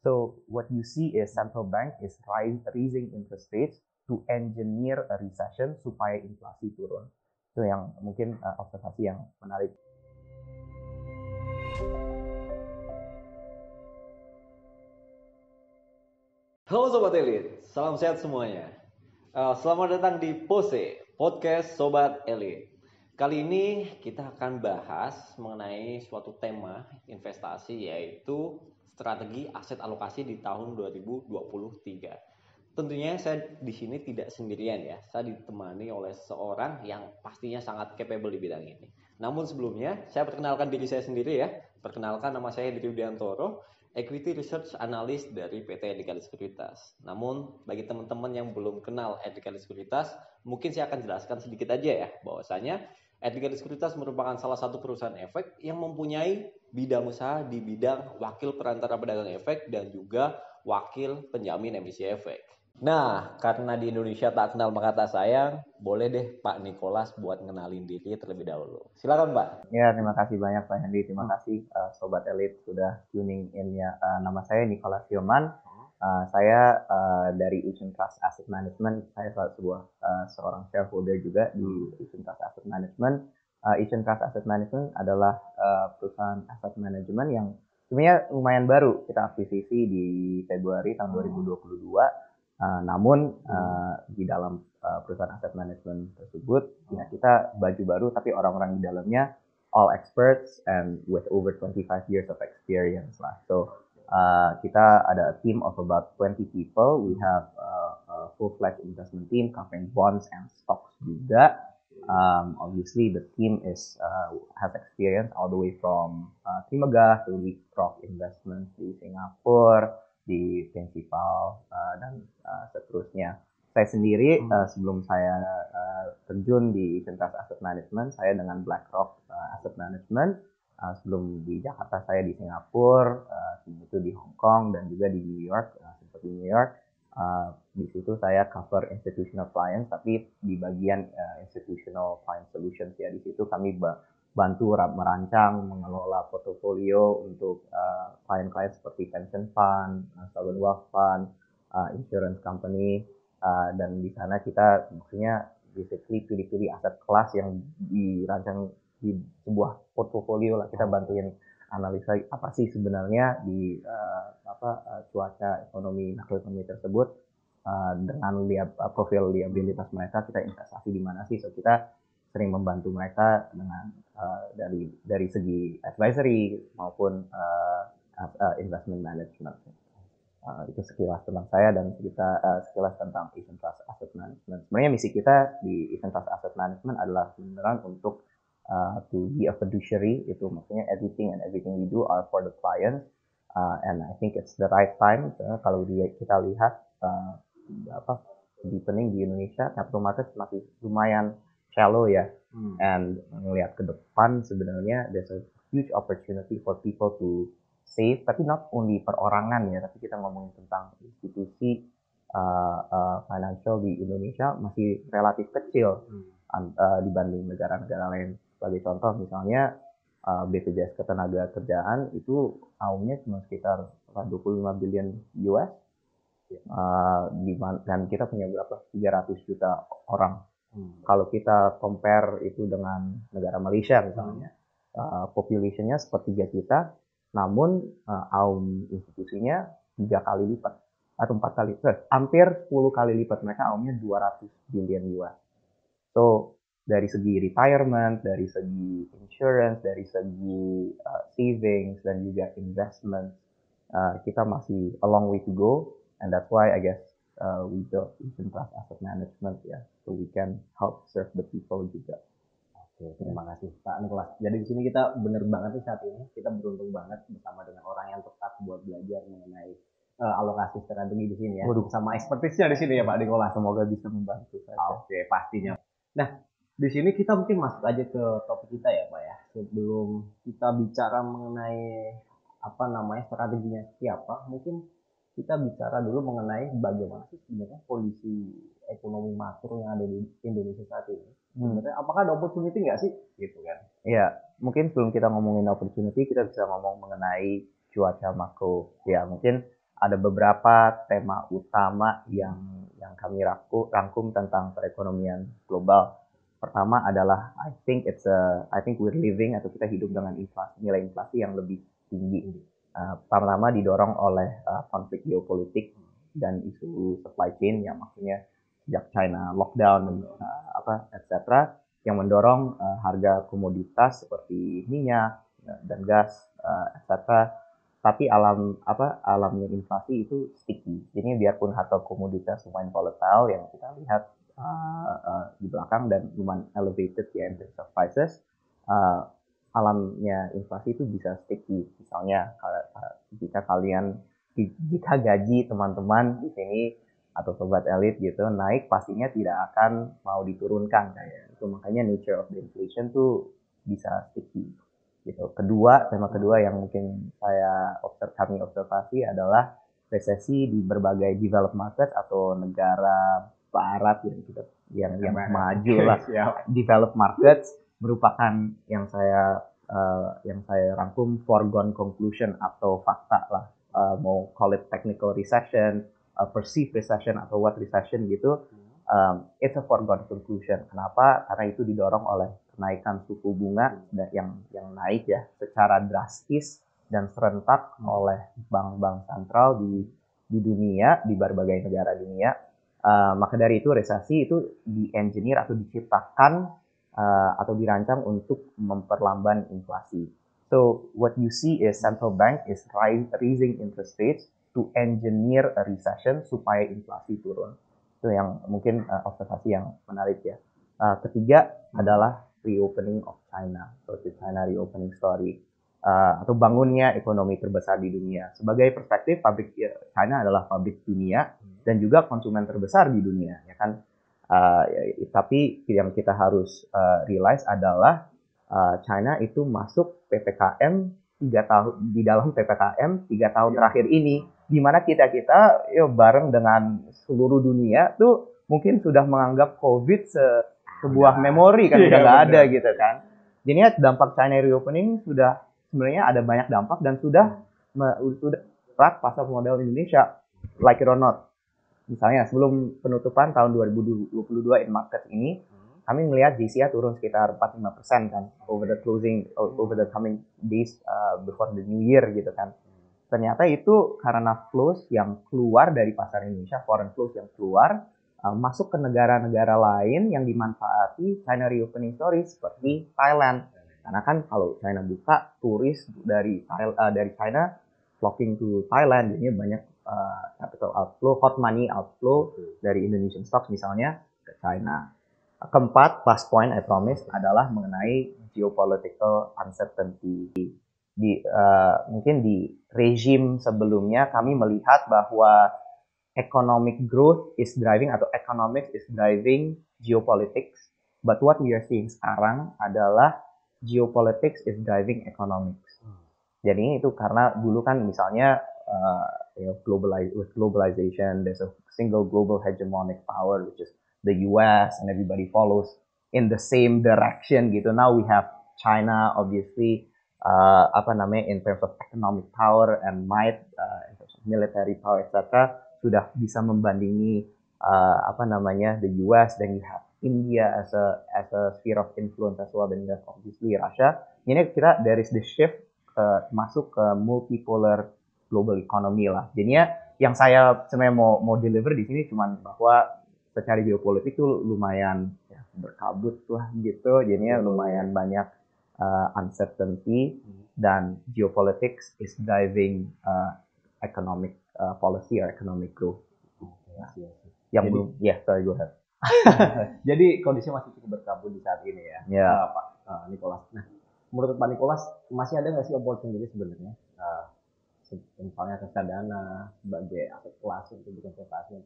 So what you see is central bank is raising interest rates to engineer a recession supaya inflasi turun. Itu yang mungkin observasi yang menarik. Halo Sobat Elit, salam sehat semuanya. Selamat datang di Pose, Podcast Sobat Elit. Kali ini kita akan bahas mengenai suatu tema investasi, yaitu strategi aset alokasi di tahun 2023. Tentunya saya di sini tidak sendirian ya, saya ditemani oleh seorang yang pastinya sangat capable di bidang ini. Namun sebelumnya, saya perkenalkan diri saya sendiri ya. Perkenalkan, nama saya Hendri Widiantoro, Equity Research Analyst dari PT Erdikali Sekuritas. Namun bagi teman-teman yang belum kenal Erdikali Sekuritas, mungkin saya akan jelaskan sedikit aja ya, bahwasanya Erdikali Sekuritas merupakan salah satu perusahaan efek yang mempunyai bidang usaha di bidang wakil perantara pedagang efek dan juga wakil penjamin emisi efek. Nah, karena di Indonesia tak kenal maka tak sayang, boleh deh Pak Nicholas buat ngenalin diri terlebih dahulu. Silakan Pak. Ya, terima kasih banyak Pak Hendy. Terima kasih Sobat Elit sudah tuning in ya. Nama saya Nicholas Hilman. Saya dari Asian Trust Asset Management. Saya seorang shareholder juga di Asian Trust Asset Management. Asian Trust Asset Management adalah perusahaan asset management yang sebenarnya lumayan baru. Kita akuisisi di Februari tahun 2022. Namun di dalam perusahaan asset management tersebut ya kita baju baru tapi orang-orang di dalamnya all experts and with over 25 years of experience lah. So kita ada a team of about 20 people. We have a full-fledged investment team covering bonds and stocks juga. Obviously the team has experience all the way from Trimegah to Leapfrog Investments di Singapura, di Principal dan seterusnya. Saya sendiri sebelum saya terjun di Asian Trust Asset Management, saya dengan BlackRock Asset Management. Sebelum di Jakarta saya di Singapura, sebelum itu di Hong Kong dan juga di New York. Seperti New York, di situ saya cover institutional clients, tapi di bagian institutional client solutions ya. Di situ kami bantu merancang, mengelola portofolio untuk klien-klien seperti pension fund, sovereign wealth fund, insurance company, dan di sana kita maksudnya basically pilih-pilih aset kelas yang dirancang di sebuah portofolio lah. Kita bantuin analisa apa sih sebenarnya di cuaca ekonomi makroekonomi tersebut, dengan lihat profil liabilitas mereka, kita investasi di mana sih. So kita sering membantu mereka dengan dari segi advisory maupun investment management. Itu sekilas tentang saya dan sekilas tentang Asian Trust Asset Management. Sebenarnya misi kita di Asian Trust Asset Management adalah beneran untuk to be a fiduciary. Itu maksudnya everything we do are for the client, and I think it's the right time. Kalau kita lihat deepening di Indonesia, capital markets masih lumayan shallow ya, and melihat ke depan sebenarnya there's a huge opportunity for people to save, tapi not only perorangan ya, tapi kita ngomongin tentang institusi financial di Indonesia masih relatif kecil dibanding negara-negara lain. Sebagai contoh misalnya BPJS Ketenagakerjaan itu AUM-nya cuma sekitar 25 billion US, dan kita punya berapa? 300 juta orang. Kalau kita compare itu dengan negara Malaysia misalnya, population-nya sepertiga kita, namun AUM institusinya 3 kali lipat atau 4 kali, hampir 10 kali lipat. Mereka AUM-nya 200 billion US. So dari segi retirement, dari segi insurance, dari segi savings dan juga investment, kita masih a long way to go, and that's why I guess we built Asian Trust Asset Management ya, so we can help serve the people juga. Oke, terima kasih Pak Nicholas. Jadi di sini kita benar banget nih saat ini, kita beruntung banget bersama dengan orang yang tepat buat belajar mengenai alokasi strategi di sini ya. Sama expertise-nya di sini ya Pak Nicholas. Semoga bisa membantu saya. Oke, pastinya. Nah, di sini kita mungkin masuk aja ke topik kita ya Pak ya. Sebelum kita bicara mengenai strateginya siapa, mungkin kita bicara dulu mengenai bagaimana sih sebenarnya kondisi ekonomi makro yang ada di Indonesia saat ini. Sebenarnya apakah ada opportunity nggak sih gitu kan? Ya, mungkin sebelum kita ngomongin opportunity, kita bisa ngomong mengenai cuaca makro. Ya, mungkin ada beberapa tema utama yang kami rangkum tentang perekonomian global. Pertama adalah I think we're living atau kita hidup dengan nilai inflasi yang lebih tinggi. Pertama didorong oleh konflik geopolitik dan isu supply chain yang maksudnya sejak China lockdown etc. yang mendorong harga komoditas seperti minyak dan gas etc. Tapi alamnya inflasi itu sticky. Jadi biarpun harga komoditas lumayan volatile yang kita lihat di belakang dan lumayan elevated ya in terms of prices, alamnya inflasi itu bisa sticky. Misalnya jika gaji teman-teman di sini atau sobat elit gitu naik, pastinya tidak akan mau diturunkan kayak itu. Makanya nature of the inflation tuh bisa sticky gitu. Tema kedua yang mungkin kami observasi adalah resesi di berbagai developed market atau negara barat yang maju lah. Developed markets merupakan yang saya rangkum foregone conclusion atau fakta lah, mau call it technical recession, perceived recession atau what recession gitu. It's a foregone conclusion. Kenapa? Karena itu didorong oleh kenaikan suku bunga yang naik ya secara drastis dan serentak oleh bank-bank sentral di dunia, di berbagai negara dunia. Maka dari itu resesi itu di-engineer atau diciptakan atau dirancang untuk memperlambat inflasi. So what you see is central bank is raising interest rates to engineer a recession supaya inflasi turun. Itu yang mungkin observasi yang menarik ya. Ketiga adalah reopening of China, so the China reopening story, atau bangunnya ekonomi terbesar di dunia. Sebagai perspektif, China adalah pabrik dunia dan juga konsumen terbesar di dunia, ya kan? Tapi yang kita harus realize adalah China itu masuk PPKM 3 tahun, di dalam PPKM 3 tahun terakhir ini, di mana kita bareng dengan seluruh dunia tuh mungkin sudah menganggap COVID sebuah memori kan, udah nggak ada gitu kan. Jadi dampak China reopening sudah sebenarnya ada banyak dampak dan sudah berat pasar modal Indonesia, like it or not. Misalnya sebelum penutupan tahun 2022 in market ini, kami melihat JCA turun sekitar 4-5% kan over the coming days before the new year gitu kan. Ternyata itu karena flows yang keluar dari pasar Indonesia, foreign flows yang keluar masuk ke negara-negara lain yang dimanfaati China reopening story seperti Thailand. Karena kan kalau China buka, turis dari China flocking to Thailand, jadinya banyak capital outflow, hot money outflow dari Indonesian stocks misalnya ke China. Keempat, last point I promise adalah mengenai geopolitical uncertainty. Mungkin di regime sebelumnya kami melihat bahwa economic growth is driving atau economics is driving geopolitics. But what we are seeing sekarang adalah geopolitics is driving economics. Jadi itu karena dulu kan misalnya with globalization, there's a single global hegemonic power which is the US, and everybody follows in the same direction gitu. Now we have China, obviously, in terms of economic power and might, in terms of military power, etc. sudah bisa membandingi the US. Then you have India as a sphere of influence as well, then you have obviously Russia. Ini kira there is the shift masuk ke multipolar global economy lah. Jadinya yang saya sebenarnya mau deliver di sini cuman bahwa secara geopolitik tuh lumayan berkabut lah gitu, jadinya lumayan banyak uncertainty dan geopolitics is driving economic policy or economic growth. Yang belum, sorry go ahead. Jadi kondisinya masih cukup berkabut di saat ini ya, Pak Nicholas. Nah, menurut Pak Nicholas masih ada nggak sih opportunity sebenarnya? Misalnya reksadana sebagai aset kelas untuk investasi,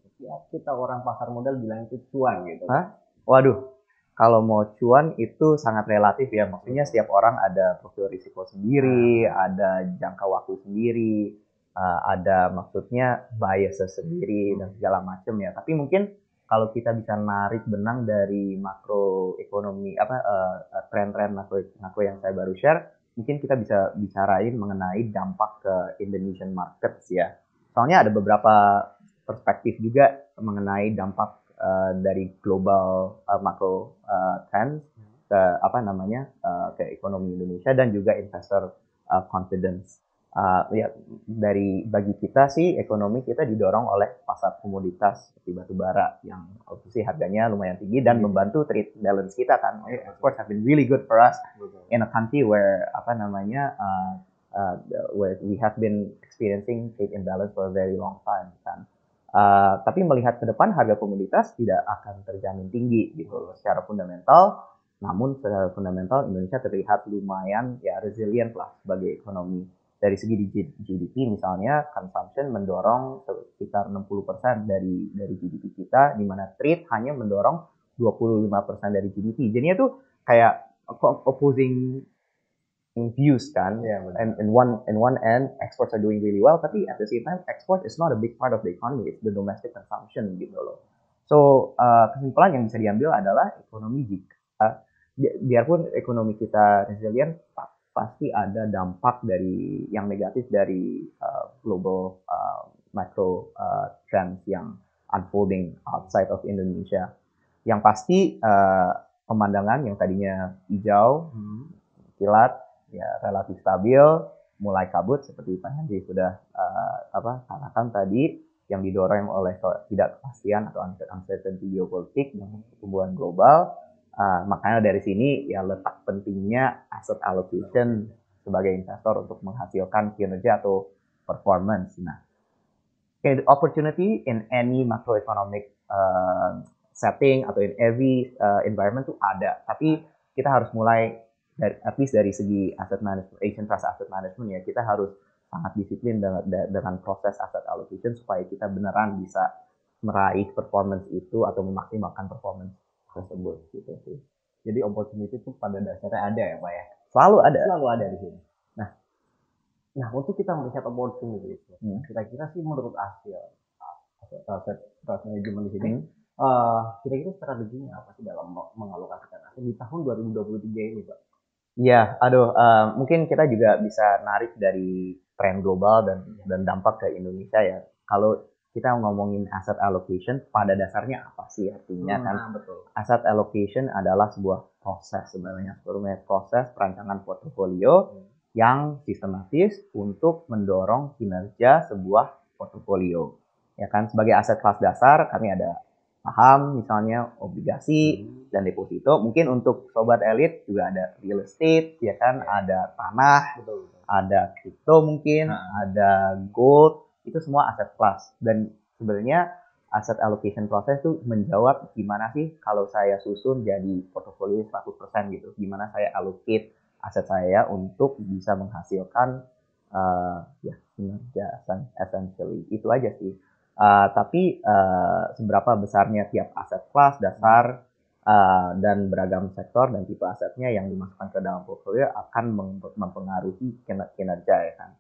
kita orang pasar modal bilang itu cuan gitu. Waduh, kalau mau cuan itu sangat relatif ya. Maksudnya setiap orang ada profil risiko sendiri, ada jangka waktu sendiri, ada maksudnya biases sendiri dan segala macam ya. Tapi mungkin kalau kita bisa narik benang dari makroekonomi tren-tren makro yang saya baru share, mungkin kita bisa bicarain mengenai dampak ke Indonesian markets ya. Soalnya ada beberapa perspektif juga mengenai dampak dari global macro trends ke ke ekonomi Indonesia dan juga investor confidence. Ya, bagi kita sih ekonomi kita didorong oleh pasar komoditas seperti batu bara yang obviously harganya lumayan tinggi dan membantu trade balance kita kan. Exports have been really good for us in a country where where we have been experiencing trade imbalance for a very long time kan. Tapi melihat ke depan harga komoditas tidak akan terjamin tinggi gitu loh secara fundamental. Namun secara fundamental Indonesia terlihat lumayan ya resilient lah sebagai ekonomi. Dari segi GDP misalnya consumption mendorong sekitar 60% dari GDP kita, di mana trade hanya mendorong 25% dari GDP. Jadinya tuh kayak opposing views kan. Yeah, and in one end exports are doing really well, tapi at the same time export is not a big part of the economy, it's the domestic consumption gitu loh. So kesimpulan yang bisa diambil adalah ekonomi biarpun ekonomi kita resilient, pasti ada dampak dari yang negatif dari global macro trends yang unfolding outside of Indonesia. Yang pasti pemandangan yang tadinya hijau, kilat, ya relatif stabil, mulai kabut seperti Pak Henry sudah katakan tadi, yang didorong oleh ketidakpastian atau uncertainty geopolitik dan pertumbuhan global. Makanya dari sini ya letak pentingnya asset allocation sebagai investor untuk menghasilkan kinerja atau performance. Nah, opportunity in any macroeconomic setting atau in every environment tuh ada. Tapi kita harus mulai at least dari segi asset management, Asian Trust Asset Management ya, kita harus sangat disiplin dengan proses asset allocation supaya kita beneran bisa meraih performance itu atau memaksimalkan performance tersebut gitu sih. Jadi opportunity itu pada dasarnya ada ya Pak ya? Selalu ada di sini. Nah untuk kita melihat opportunity itu, kira-kira sih menurut hasil aset manajemen di sini, kira-kira strateginya apa sih dalam mengalokasikan aset di tahun 2023 ini Pak? Iya, mungkin kita juga bisa narik dari tren global dan dampak ke Indonesia ya. Kalau kita ngomongin asset allocation, pada dasarnya apa sih artinya kan? Betul. Asset allocation adalah sebuah proses sebenarnya, proses perancangan portofolio yang sistematis untuk mendorong kinerja sebuah portofolio. Ya kan, sebagai aset kelas dasar kami ada saham misalnya, obligasi dan deposito. Mungkin untuk sobat elit juga ada real estate, ya kan, ada tanah, ada kripto mungkin, ada gold. Itu semua aset kelas. Dan sebenarnya asset allocation proses itu menjawab gimana sih kalau saya susun jadi portofolio 100% gitu. Gimana saya allocate aset saya untuk bisa menghasilkan kinerja essentially. Itu aja sih. Tapi seberapa besarnya tiap aset kelas dasar dan beragam sektor dan tipe asetnya yang dimasukkan ke dalam portofolio akan mempengaruhi kinerja ya kan.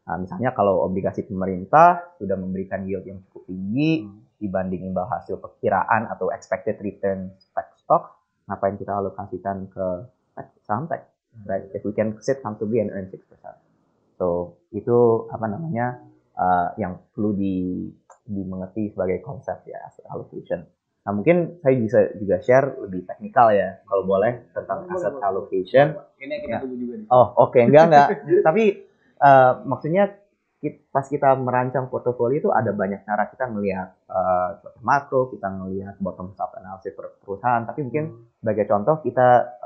Misalnya kalau obligasi pemerintah sudah memberikan yield yang cukup tinggi dibanding imbal hasil perkiraan atau expected return stock, ngapain kita alokasikan ke saham tech, right? If we can sit comfortably and earn 6%. So itu yang perlu dimengerti sebagai konsep ya asset allocation. Nah mungkin saya bisa juga share lebih teknikal ya kalau boleh tentang asset allocation. Ini yang kita tunggu juga nih. Oke. Enggak. Tapi maksudnya pas kita merancang portofolio itu ada banyak cara kita ngelihat makro, kita ngelihat bottom up analysis perusahaan. Tapi mungkin sebagai contoh kita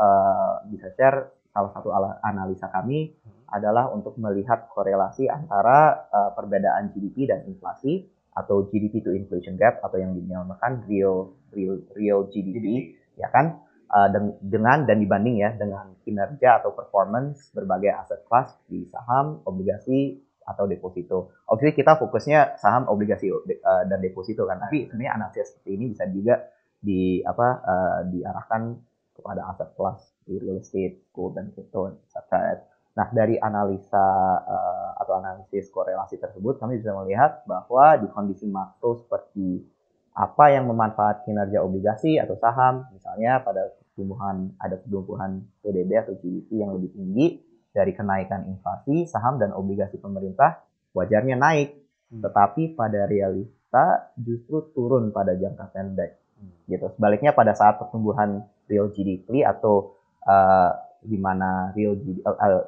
bisa share salah satu analisa kami adalah untuk melihat korelasi antara perbedaan GDP dan inflasi atau GDP to inflation gap atau yang dinamakan real GDP ya kan, dengan dan dibanding ya dengan kinerja atau performance berbagai aset kelas di saham, obligasi atau deposito. Obviously kita fokusnya saham, obligasi dan deposito kan. Tapi sebenarnya analisis seperti ini bisa juga diarahkan kepada aset kelas di real estate, gold dan crypto, etc. Nah, dari analisa atau analisis korelasi tersebut, kami bisa melihat bahwa di kondisi makro seperti apa yang memanfaat kinerja obligasi atau saham, misalnya pada pertumbuhan PDB atau GDP yang lebih tinggi dari kenaikan inflasi, saham dan obligasi pemerintah wajarnya naik tetapi pada realita justru turun pada jangka pendek. Gitu. Sebaliknya pada saat pertumbuhan real GDP atau di mana real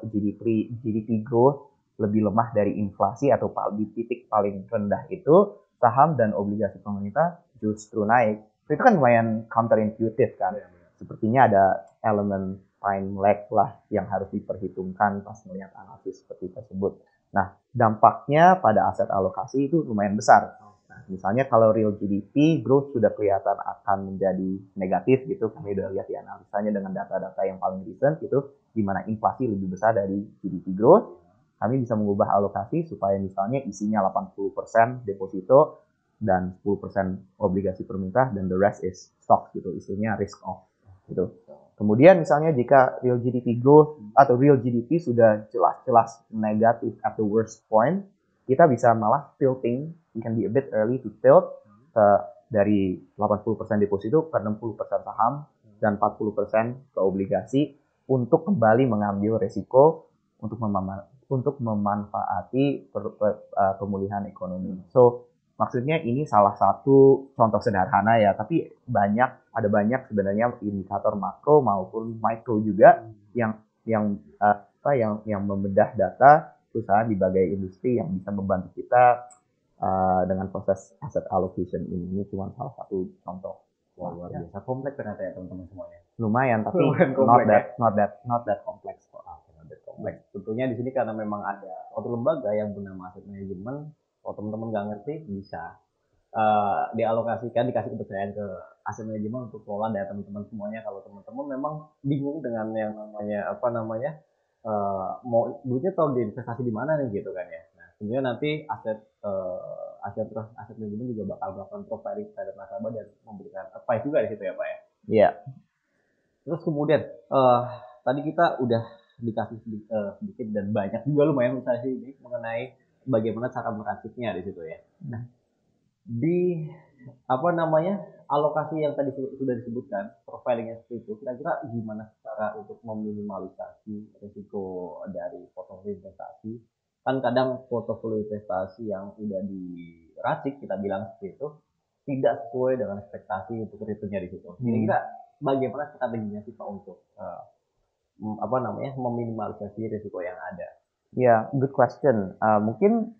GDP growth lebih lemah dari inflasi atau di titik paling rendah itu, saham dan obligasi pemerintah justru naik. Itu kan lumayan counterintuitive kan. Sepertinya ada elemen time lag lah yang harus diperhitungkan pas melihat analisis seperti tersebut. Nah, dampaknya pada aset alokasi itu lumayan besar. Nah, misalnya kalau real GDP growth sudah kelihatan akan menjadi negatif gitu, kami udah lihat di analisanya dengan data-data yang paling recent gitu, di mana inflasi lebih besar dari GDP growth, kami bisa mengubah alokasi supaya misalnya isinya 80% deposito dan 10% obligasi pemerintah dan the rest is stock gitu, isinya risk off gitu. Kemudian misalnya jika real GDP growth atau real GDP sudah jelas-jelas negatif at the worst point, kita bisa malah tilting, we can be a bit early to tilt dari 80% deposito ke 60% saham dan 40% ke obligasi untuk kembali mengambil resiko untuk memanfaati pemulihan ekonomi. So, maksudnya ini salah satu contoh sederhana ya, tapi ada banyak sebenarnya indikator makro maupun mikro juga yang membedah data perusahaan di berbagai industri yang bisa membantu kita dengan proses asset allocation ini. Ini cuma salah satu contoh. Wah, luar biasa kompleks ternyata ya teman-teman semuanya. Lumayan, tapi not that complex kok. Kompleks. Tentunya di sini karena memang ada suatu lembaga yang bernama Asset Management. Kalau teman-teman nggak ngerti bisa dialokasikan, dikasih kepercayaan ke Asset Management untuk kelola data teman-teman semuanya. Kalau teman-teman memang bingung dengan yang namanya mau duitnya tahu diinvestasi di mana nih gitu kan ya. Nah, tentunya nanti aset manajemen juga bakal melakukan profiling terhadap nasabah dan memberikan advice juga di situ ya Pak ya. Iya. Terus kemudian tadi kita udah dikasih sedikit dan banyak juga lumayan informasi ini mengenai bagaimana cara meraciknya di situ ya. Nah, di alokasi yang tadi sudah disebutkan, profilingnya seperti itu, kira-kira gimana cara untuk meminimalisasi risiko dari portofolio investasi? Kan kadang portofolio investasi yang udah diracik, kita bilang seperti itu, tidak sesuai dengan ekspektasi untuk returnnya di situ. Kira-kira bagaimana strateginya sih Pak untuk meminimalisasi risiko yang ada? Ya, good question. Mungkin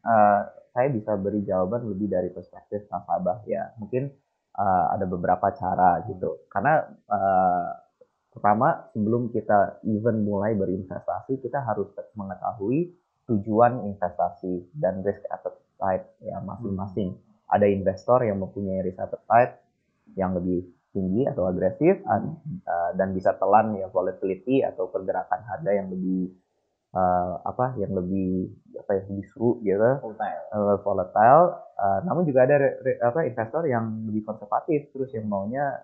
saya bisa beri jawaban lebih dari perspektif nasabah ya. Mungkin ada beberapa cara gitu. Karena pertama, sebelum kita even mulai berinvestasi, kita harus mengetahui tujuan investasi dan risk appetite ya masing-masing. Ada investor yang mempunyai risk appetite yang lebih tinggi atau agresif dan bisa telan ya volatility atau pergerakan harga yang lebih lebih seru gitu, volatile. Namun juga ada investor yang lebih konservatif terus yang maunya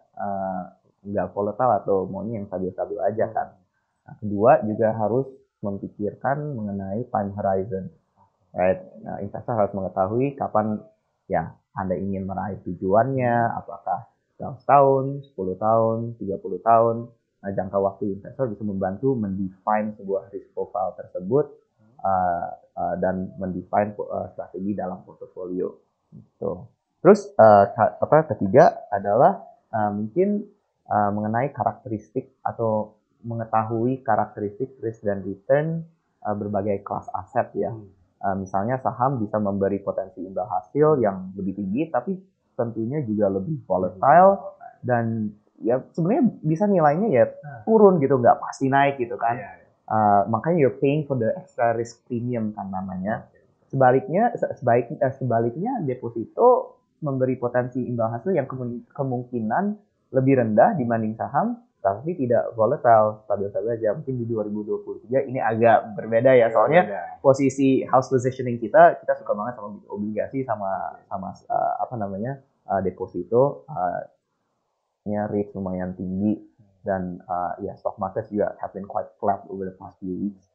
nggak volatile atau maunya yang stabil-stabil aja kan. Nah, kedua juga harus memikirkan mengenai time horizon. Right? Nah, investor harus mengetahui kapan ya Anda ingin meraih tujuannya, apakah dalam setahun, 10 tahun, 30 tahun. Nah, jangka waktu investor bisa membantu mendefine sebuah risk profile tersebut dan mendefine strategi dalam portofolio. Gitu. Terus ketiga adalah mungkin mengenai karakteristik atau mengetahui karakteristik risk dan return berbagai kelas aset ya. Misalnya saham bisa memberi potensi imbal hasil yang lebih tinggi, tapi tentunya juga lebih volatile dan ya sebenarnya bisa nilainya ya turun gitu, nggak pasti naik gitu kan. Makanya you're paying for the extra risk premium kan namanya. Sebaliknya deposito memberi potensi imbal hasil yang kemungkinan lebih rendah dibanding saham, tapi tidak volatile, stabil-stabil aja. Mungkin di 2023 ini agak berbeda ya, soalnya posisi house positioning kita suka banget sama obligasi sama deposito. Rate lumayan tinggi dan stock market juga have been quite flat over the past few weeks.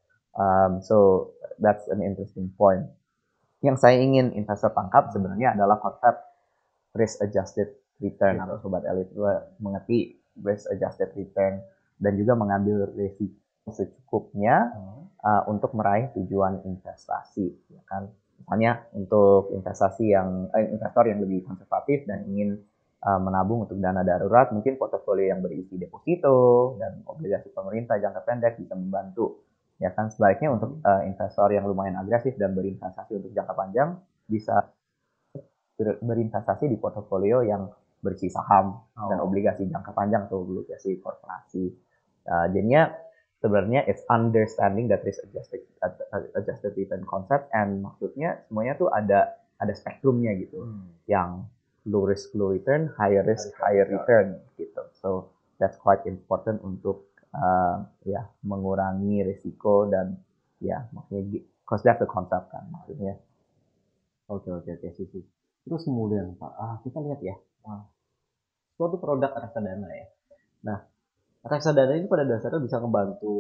So that's an interesting point. Yang saya ingin investor tangkap sebenarnya adalah konsep risk adjusted return atau sobat elit mengerti risk adjusted return dan juga mengambil risiko secukupnya untuk meraih tujuan investasi, ya kan? Misalnya untuk investor yang lebih konservatif dan ingin menabung untuk dana darurat, mungkin portofolio yang berisi deposito dan obligasi pemerintah jangka pendek bisa membantu. Ya kan, sebaliknya untuk investor yang lumayan agresif dan berinvestasi untuk jangka panjang bisa berinvestasi di portofolio yang berisi saham dan obligasi jangka panjang atau obligasi korporasi. Jadinya sebenarnya it's understanding that risk adjusted return concept, and maksudnya semuanya tuh ada spektrumnya gitu. Yang low risk low return, higher risk higher return gitu. So that's quite important untuk mengurangi risiko dan maksudnya because that's the concept kan maksudnya. Oke sih. Terus kemudian Pak, kita lihat ya, suatu produk reksadana ya. Nah, reksadana ini pada dasarnya bisa membantu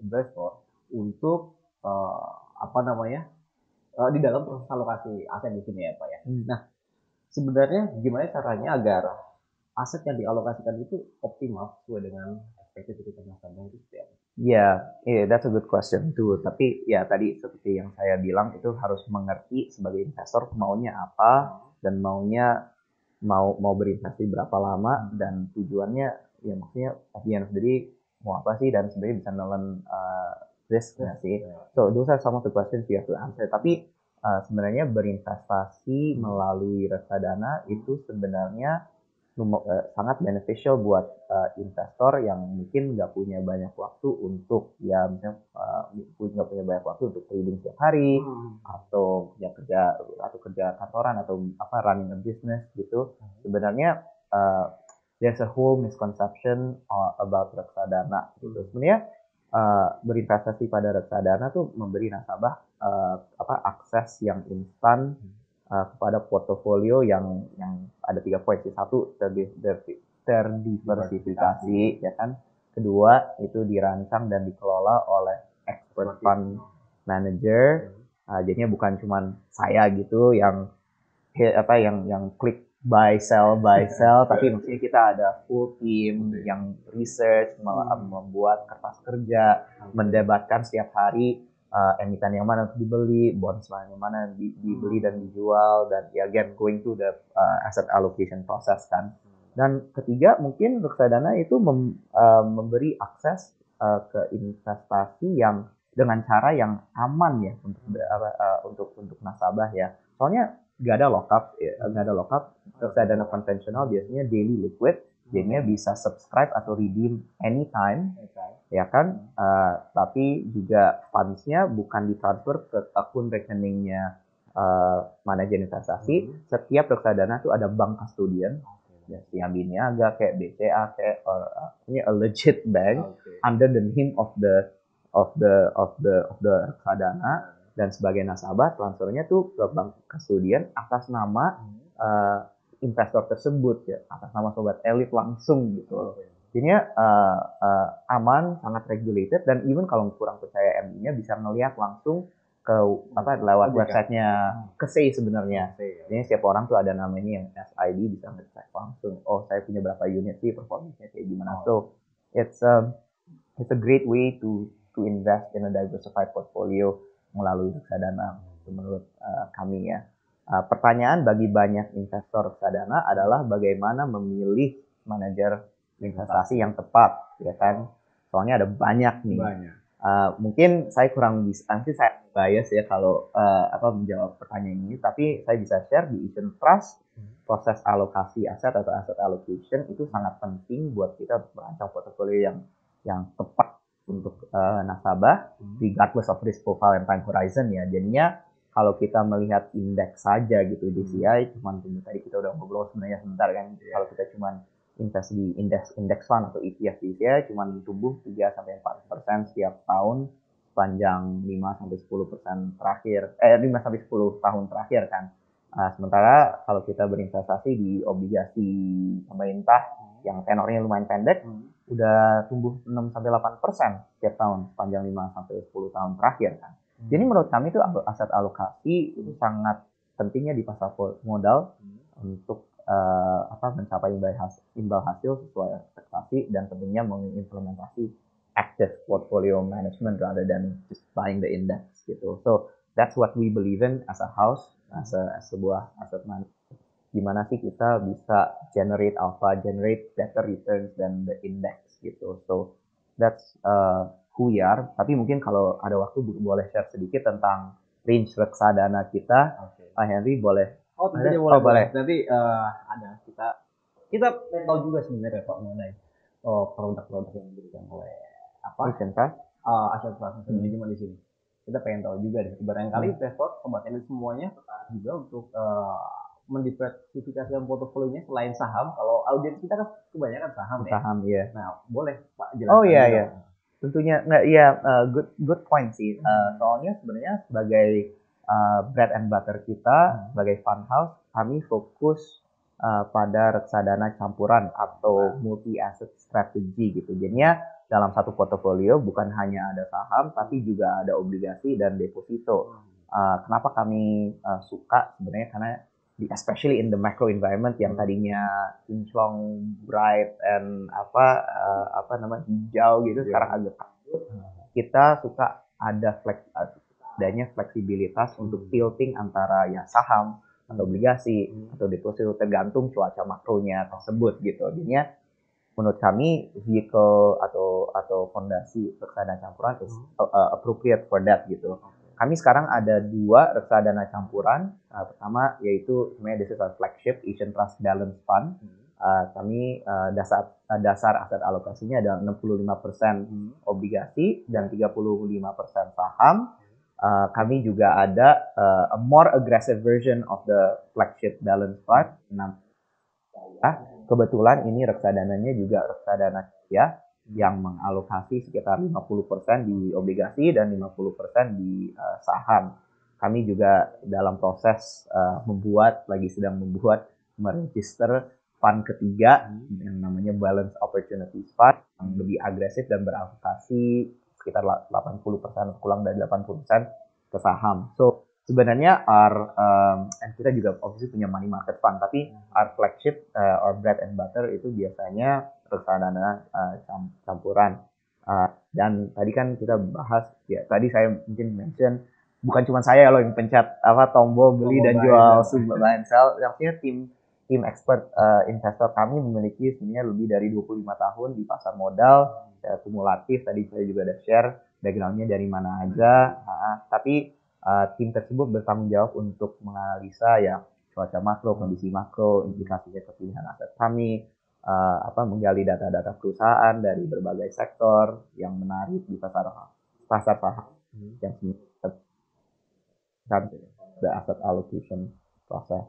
investor untuk di dalam proses alokasi aset di sini ya Pak ya. Nah, sebenarnya gimana caranya agar aset yang dialokasikan itu optimal sesuai dengan ekspektasi return nasabah itu seperti apa? That's a good question too. Tapi ya tadi seperti yang saya bilang itu harus mengerti sebagai investor maunya apa dan maunya mau berinvestasi berapa lama dan tujuannya ya maksudnya at the end of the day mau apa sih dan sebenarnya bisa nelen risk nggak sih? So those are some of the questions you have to answer. Tapi sebenarnya berinvestasi melalui reksadana itu sebenarnya sangat beneficial buat investor yang mungkin nggak punya banyak waktu untuk misalnya nggak punya banyak waktu untuk trading setiap hari atau kerja kantoran atau running a business gitu. Sebenarnya there's a whole misconception about reksadana gitu. Sebenarnya berinvestasi pada reksadana tuh memberi nasabah akses yang instan kepada portofolio yang ada 3 poin sih. Satu, terdiversifikasi ya kan. Kedua, itu dirancang dan dikelola oleh expert fund manager. Jadinya bukan cuman saya gitu yang klik buy sell tapi maksudnya kita ada full team yang research, membuat kertas kerja, mendebatkan setiap hari emiten yang mana dibeli, bonds yang mana dibeli dan dijual, dan again going to the asset allocation process kan. Dan ketiga mungkin reksadana itu memberi akses ke investasi yang dengan cara yang aman ya untuk nasabah ya. Soalnya nggak ada lockup. Reksadana konvensional biasanya daily liquid, jadinya bisa subscribe atau redeem anytime. Ya kan, tapi juga funds-nya bukan ditransfer ke akun rekeningnya manajer investasi. Setiap reksadana itu ada bank custodian, ya Siam Biniaga kayak BCA kayak ini a legit bank under the name of the reksadana, dan sebagai nasabah transfernya tuh ke bank custodian atas nama investor tersebut ya, atas nama Sobat Elit langsung gitu. Jadinya aman, sangat regulated, dan even kalau kurang percaya MD-nya bisa ngelihat langsung ke lewat websitenya KSEI sebenarnya. Jadi setiap orang tuh ada namanya yang SID, bisa ngecek langsung. Oh, saya punya berapa unit sih, performanya kayak gimana. So it's a great way to invest in a diversified portfolio melalui reksadana menurut kami ya. Pertanyaan bagi banyak investor reksadana adalah bagaimana memilih manajer investasi yang tepat, ya kan? Soalnya ada banyak nih. Mungkin saya kurang bisa, nanti saya bias ya kalau menjawab pertanyaan ini, tapi saya bisa share di Asian Trust, proses alokasi aset atau asset allocation itu sangat penting buat kita merancang portofolio yang tepat untuk nasabah, regardless of risk profile and time horizon ya. Jadinya kalau kita melihat indeks saja gitu, DCI, cuman tadi kita udah ngobrol sebenarnya sebentar kan, kalau kita cuman invest di indeks fund atau ETF DCI cuman tumbuh 3-4% setiap tahun sepanjang 5-10% terakhir, 5-10 tahun terakhir kan. Sementara kalau kita berinvestasi di obligasi pemerintah yang tenornya lumayan pendek, udah tumbuh 6-8% setiap tahun sepanjang 5-10 tahun terakhir kan. Jadi menurut kami itu aset alokasi itu sangat pentingnya di pasar modal untuk mencapai imbal hasil sesuai ekspektasi, dan tentunya mengimplementasi active portfolio management rather than just buying the index gitu. So that's what we believe in as a house, as sebuah asset manager. Gimana sih kita bisa generate alpha, generate better returns than the index gitu. So that's who we are. Tapi mungkin kalau ada waktu boleh share sedikit tentang range reksadana kita. Pak Henry boleh? Oh, tentunya boleh. Nanti ada kita tahu juga sebenarnya Pak mengenai produk-produk yang diberikan oleh Asian Trust. Asian Trust Management di sini. Kita pengen tahu juga deh. Barangkali investor, sobat elit semuanya juga untuk mendiversifikasikan portofolionya selain saham. Kalau audiens kita kan kebanyakan saham ya. Saham, iya. Nah, boleh Pak jelaskan. Oh iya. Tentunya good point sih. Soalnya sebenarnya sebagai bread and butter kita sebagai fund house, kami fokus pada reksadana campuran atau multi asset strategy gitu. Jadinya dalam satu portofolio bukan hanya ada saham tapi juga ada obligasi dan deposito. Kenapa kami suka sebenarnya karena especially in the macro environment yang tadinya kinclong, bright and hijau gitu, sekarang agak kabut. Kita suka ada adanya fleksibilitas untuk tilting antara ya saham atau obligasi atau deposito tergantung cuaca makronya tersebut gitu. Jadinya menurut kami vehicle atau fondasi reksadana campuran is appropriate for that gitu. Kami sekarang ada 2 reksadana campuran. Pertama yaitu sebenarnya this is our flagship Asian Trust Balance Fund. Kami dasar aset alokasinya ada 65% obligasi dan 35% saham. Kami juga ada a more aggressive version of the flagship balance fund. Kebetulan ini reksadananya juga reksadana ya yang mengalokasi sekitar 50% di obligasi dan 50% di saham. Kami juga dalam proses sedang membuat meregister fund ketiga yang namanya Balance Opportunities Fund yang lebih agresif dan beralokasi sekitar 80%, kurang dari 80% ke saham. So sebenarnya kita juga obviously punya money market fund, tapi our flagship or bread and butter itu biasanya reksadana campuran. Dan tadi kan kita bahas ya, tadi saya mungkin mention bukan cuma saya loh yang pencet tombol beli dan jual buy and sell. Artinya tim expert investor kami memiliki sebenarnya lebih dari 25 tahun di pasar modal, kumulatif. Tadi saya juga ada share backgroundnya dari mana aja. Tapi tim tersebut bertanggung jawab untuk menganalisa ya cuaca makro, kondisi makro, implikasinya ke pilihan aset kami, menggali data-data perusahaan dari berbagai sektor yang menarik di pasar saham yang the asset allocation process.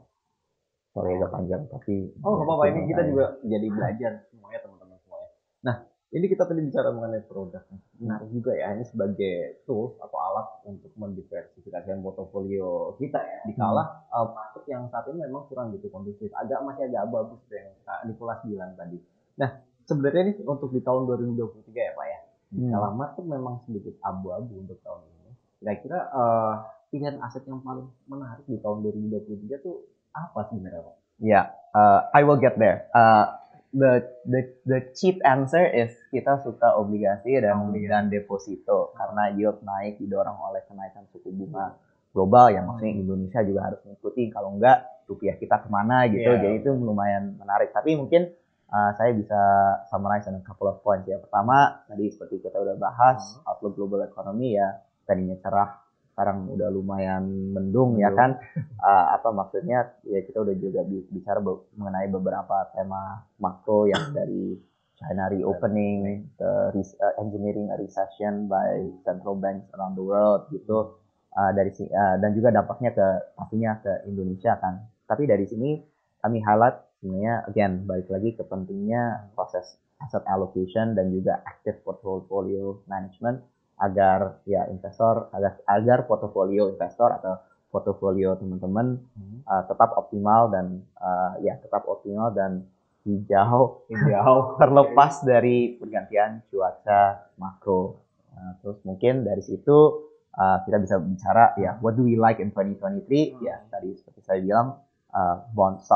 Sorry agak panjang tapi nggak apa-apa, ini kita juga jadi belajar semuanya teman-teman semuanya. Nah, ini kita tadi bicara mengenai produk. Menarik juga ya, ini sebagai tools atau alat untuk mendiversifikasikan portofolio kita ya. Dikala market yang saat ini memang kurang gitu kondusif, masih agak abu-abu seperti yang Nicholas bilang tadi. Nah, sebenarnya ini untuk di tahun 2023 ya Pak ya. Kalau market memang sedikit abu-abu untuk tahun ini, kira-kira pilihan aset yang paling menarik di tahun 2023 tuh apa sebenarnya Pak? I will get there. The cheap answer is kita suka obligasi dan deposito karena yield naik didorong oleh kenaikan suku bunga global yang maksudnya Indonesia juga harus mengikuti, kalau enggak rupiah kita kemana gitu. Jadi itu lumayan menarik. Tapi mungkin saya bisa summarize in a couple of points ya. Pertama tadi seperti kita udah bahas outlook global economy ya, tadinya cerah sekarang udah lumayan mendung ya kan. Maksudnya ya kita udah juga bicara mengenai beberapa tema makro yang dari China reopening, engineering a recession by central banks around the world gitu, dan juga dampaknya pastinya ke Indonesia kan. Tapi dari sini kami highlight sebenarnya again balik lagi ke pentingnya proses asset allocation dan juga active portfolio management agar portofolio investor atau portofolio teman-teman tetap optimal dan hijau terlepas dari pergantian cuaca makro. Terus mungkin dari situ kita bisa bicara ya what do we like in 2023 ya, tadi seperti saya bilang bonds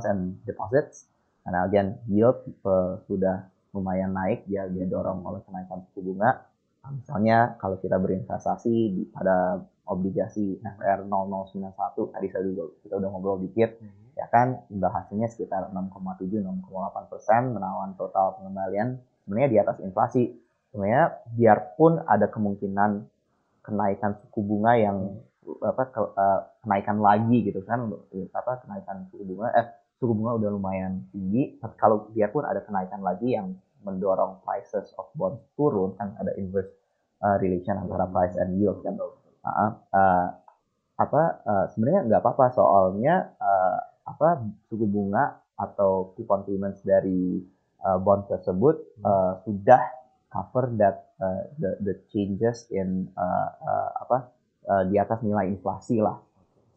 and deposits, karena again yield sudah lumayan naik ya, dia dorong oleh kenaikan suku bunga. Misalnya kalau kita berinvestasi pada obligasi FR 0091 tadi kita udah ngobrol dikit, ya kan imbal hasilnya sekitar 6,7-6,8% menawan total pengembalian sebenarnya di atas inflasi. Sebenarnya biarpun ada kemungkinan kenaikan suku bunga yang kenaikan lagi gitu kan, kenaikan suku bunga udah lumayan tinggi, kalau biarpun ada kenaikan lagi yang mendorong prices of bonds turun, kan ada inverse relation antara price and yield kan. Sebenarnya nggak apa-apa, soalnya suku bunga atau coupon payments dari bond tersebut sudah cover that the changes in di atas nilai inflasi lah.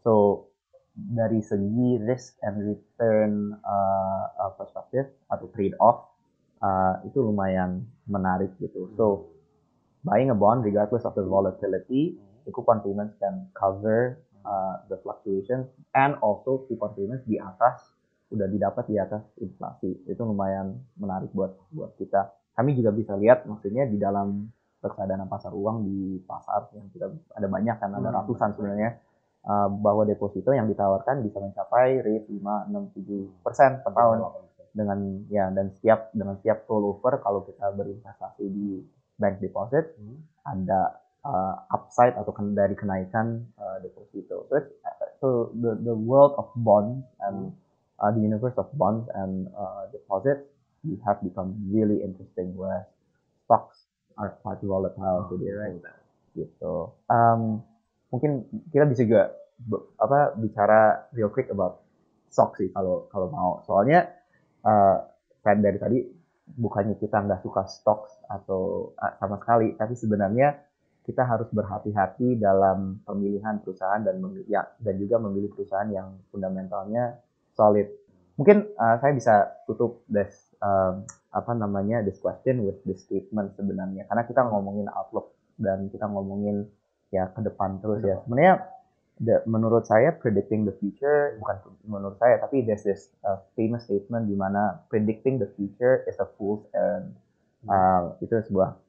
So dari segi risk and return perspektif atau trade off itu lumayan menarik gitu. So buying a bond regardless of the volatility, the coupon payments can cover the fluctuations, and also coupon payments udah didapat di atas inflasi. Itu lumayan menarik buat kita. Kami juga bisa lihat, maksudnya di dalam reksadana pasar uang di pasar yang kita ada banyak kan, ada ratusan sebenarnya, bahwa deposito yang ditawarkan bisa mencapai rate 5, 6, 7% per tahun dengan setiap rollover. Kalau kita berinvestasi di bank deposit, ada upside atau dari kenaikan deposito. So the world of bonds and the universe of bonds and deposits have become really interesting, where stocks are quite volatile today, right? Gitu. Mungkin kita bisa juga bicara real quick about stocks sih kalau mau. Soalnya dari tadi bukannya kita nggak suka stocks atau sama sekali, tapi sebenarnya kita harus berhati-hati dalam pemilihan perusahaan dan juga memilih perusahaan yang fundamentalnya solid. Mungkin saya bisa tutup this question with this statement sebenarnya, karena kita ngomongin outlook dan kita ngomongin ya ke depan terus ya. Sebenarnya menurut saya predicting the future, bukan menurut saya, tapi there's this famous statement di mana predicting the future is a fool's errand. Itu sebuah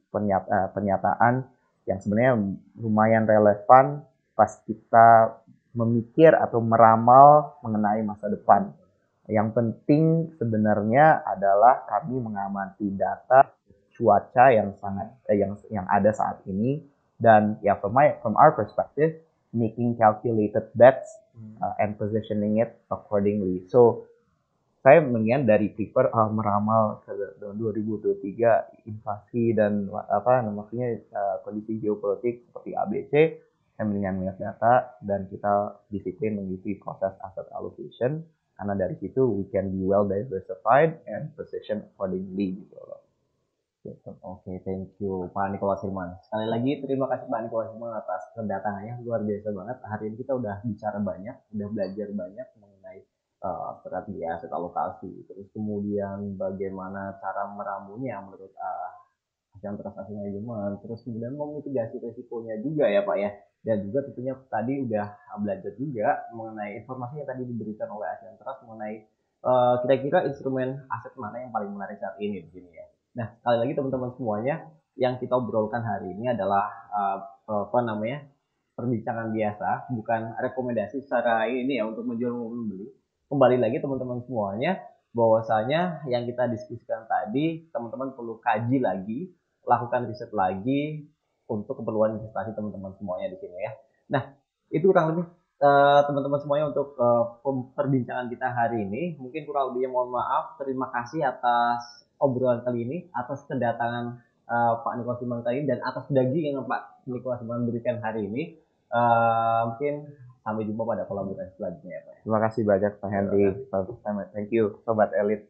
pernyataan yang sebenarnya lumayan relevan pas kita memikir atau meramal mengenai masa depan. Yang penting sebenarnya adalah kami mengamati data cuaca yang ada saat ini, dan ya from our perspective, making calculated bets and positioning it accordingly. So saya mendingan dari prefer meramal ke 2023 inflasi dan kondisi geopolitik seperti ABC. Saya mendingan melihat data dan kita disiplin mengikuti proses asset allocation, karena dari situ we can be well diversified and position accordingly gitu loh. Oke, thank you Pak Nicholas Hirman. Sekali lagi terima kasih Pak Nicholas Hirman atas kedatangannya, luar biasa banget. Hari ini kita udah bicara banyak, udah belajar banyak mengenai strategi aset alokasi, terus kemudian bagaimana cara meramunya menurut Asian Trust Asset Management, terus kemudian memitigasi risikonya juga ya Pak ya. Dan juga tentunya tadi udah belajar juga mengenai informasi yang tadi diberikan oleh Asian Trust mengenai kira-kira instrumen aset mana yang paling menarik saat ini di sini ya. Nah, sekali lagi teman-teman semuanya, yang kita obrolkan hari ini adalah perbincangan biasa, bukan rekomendasi secara ini ya untuk menjual maupun membeli. Kembali lagi teman-teman semuanya, bahwasanya yang kita diskusikan tadi, teman-teman perlu kaji lagi, lakukan riset lagi untuk keperluan investasi teman-teman semuanya di sini ya. Nah, itu kurang lebih teman-teman semuanya untuk perbincangan kita hari ini. Mungkin kurang lebihnya mohon maaf. Terima kasih atas obrolan kali ini, atas kedatangan Pak Nicholas Hirman tadi, dan atas daging yang Pak Nicholas Hirman berikan hari ini. Mungkin sampai jumpa pada kolaborasi selanjutnya ya Pak. Terima kasih banyak Pak Henry. Thank you Sobat Elit.